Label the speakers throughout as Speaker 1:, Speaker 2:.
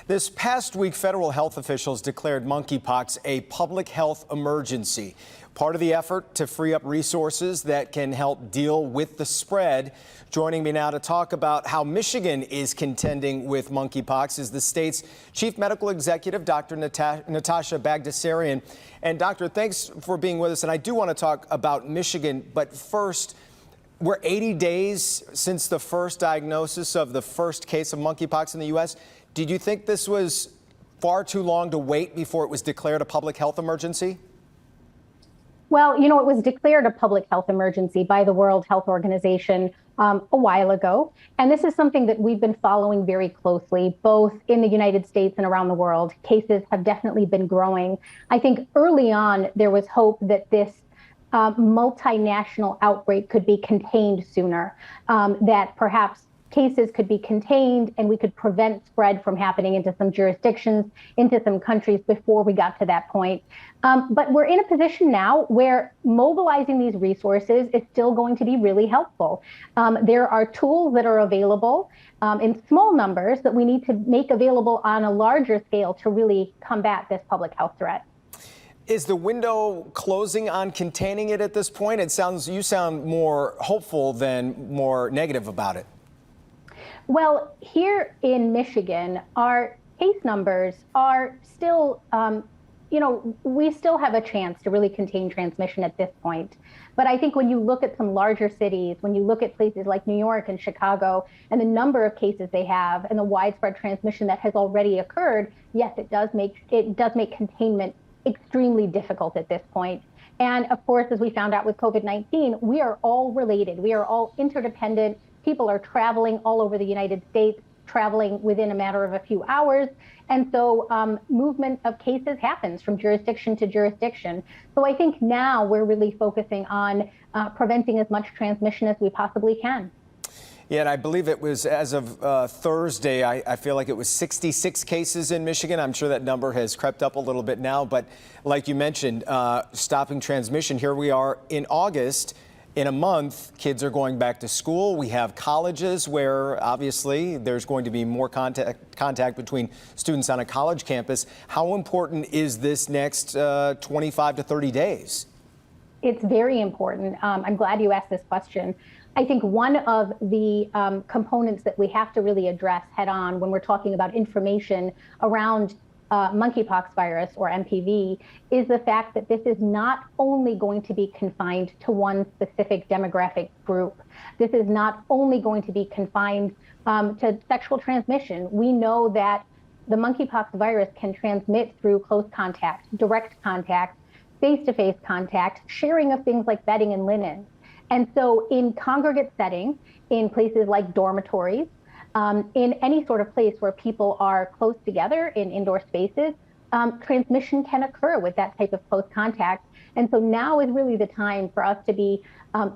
Speaker 1: This past week, federal health officials declared monkeypox a public health emergency, part of the effort to free up resources that can help deal with the spread. Joining me now to talk about how Michigan is contending with monkeypox is the state's chief medical executive, Dr. Natasha Bagdasarian. And Doctor, thanks for being with us. And I do want to talk about Michigan, but first, we're 80 days since the first diagnosis of the first case of monkeypox in the U.S. Did you think this was far too long to wait before it was declared a public health emergency?
Speaker 2: Well, you know, it was declared a public health emergency by the World Health Organization a while ago. And this is something that we've been following very closely, both in the United States and around the world. Cases have definitely been growing. I think early on, there was hope that this multinational outbreak could be contained sooner, that perhaps cases could be contained and we could prevent spread from happening into some jurisdictions, into some countries before we got to that point. But we're in a position now where mobilizing these resources is still going to be really helpful. There are tools that are available in small numbers that we need to make available on a larger scale to really combat this public health threat.
Speaker 1: Is the window closing on containing it at this point? You sound more hopeful than more negative about it.
Speaker 2: Well, here in Michigan, our case numbers are still, we still have a chance to really contain transmission at this point. But I think when you look at some larger cities, when you look at places like New York and Chicago and the number of cases they have and the widespread transmission that has already occurred, yes, it does make containment extremely difficult at this point. And of course, as we found out with COVID-19, we are all related. We are all interdependent. People are traveling all over the United States, traveling within a matter of a few hours. And so movement of cases happens from jurisdiction to jurisdiction. So I think now we're really focusing on preventing as much transmission as we possibly can.
Speaker 1: Yeah, and I believe it was as of Thursday, I feel like it was 66 cases in Michigan. I'm sure that number has crept up a little bit now. But like you mentioned, stopping transmission, here we are in August. In a month, kids are going back to school. We have colleges where obviously there's going to be more contact between students on a college campus. How important is this next 25 to 30 days?
Speaker 2: It's very important. I'm glad you asked this question. I think one of the components that we have to really address head on when we're talking about information around monkeypox virus, or MPV, is the fact that this is not only going to be confined to one specific demographic group. This is not only going to be confined to sexual transmission. We know that the monkeypox virus can transmit through close contact, direct contact, face-to-face contact, sharing of things like bedding and linen. And so in congregate setting, in places like dormitories, in any sort of place where people are close together in indoor spaces, transmission can occur with that type of close contact. And so now is really the time for us to be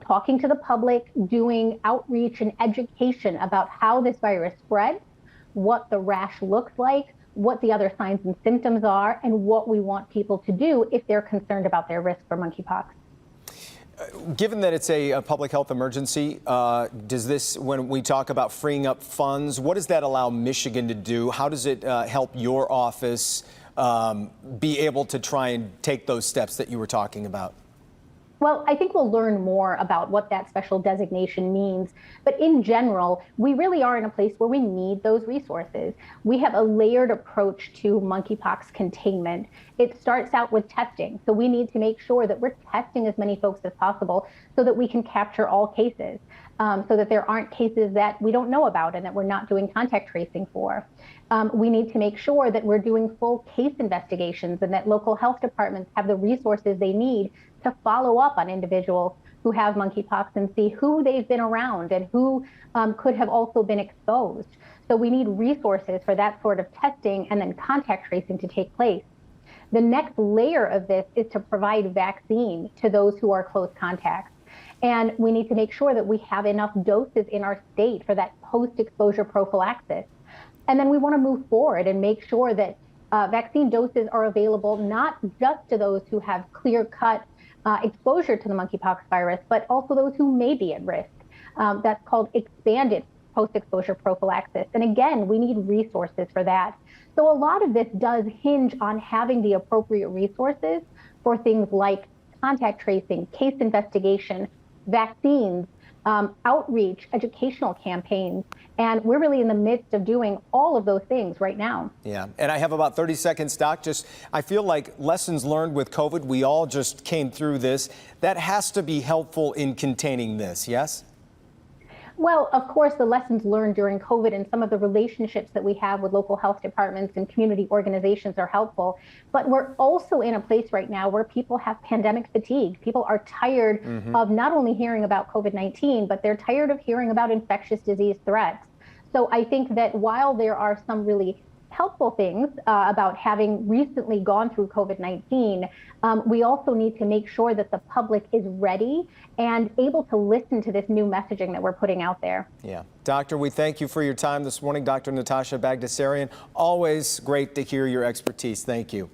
Speaker 2: talking to the public, doing outreach and education about how this virus spreads, what the rash looks like, what the other signs and symptoms are, and what we want people to do if they're concerned about their risk for monkeypox.
Speaker 1: Given that it's a public health emergency, does this, when we talk about freeing up funds, what does that allow Michigan to do? How does it help your office be able to try and take those steps that you were talking about?
Speaker 2: Well, I think we'll learn more about what that special designation means. But in general, we really are in a place where we need those resources. We have a layered approach to monkeypox containment. It starts out with testing. So we need to make sure that we're testing as many folks as possible so that we can capture all cases, so that there aren't cases that we don't know about and that we're not doing contact tracing for. We need to make sure that we're doing full case investigations and that local health departments have the resources they need to follow up on individuals who have monkeypox and see who they've been around and who could have also been exposed. So we need resources for that sort of testing and then contact tracing to take place. The next layer of this is to provide vaccine to those who are close contacts. And we need to make sure that we have enough doses in our state for that post-exposure prophylaxis. And then we want to move forward and make sure that vaccine doses are available not just to those who have clear-cut exposure to the monkeypox virus, but also those who may be at risk. That's called expanded post-exposure prophylaxis. And again, we need resources for that. So a lot of this does hinge on having the appropriate resources for things like contact tracing, case investigation, vaccines, outreach, educational campaigns. And we're really in the midst of doing all of those things right now.
Speaker 1: Yeah, and I have about 30 seconds, Doc. I feel like lessons learned with COVID, we all just came through this. That has to be helpful in containing this, yes?
Speaker 2: Well, of course, the lessons learned during COVID and some of the relationships that we have with local health departments and community organizations are helpful. But we're also in a place right now where people have pandemic fatigue. People are tired of not only hearing about COVID-19, but they're tired of hearing about infectious disease threats. So I think that while there are some really helpful things about having recently gone through COVID-19, we also need to make sure that the public is ready and able to listen to this new messaging that we're putting out there.
Speaker 1: Yeah. Doctor, we thank you for your time this morning. Dr. Natasha Bagdasarian, always great to hear your expertise. Thank you.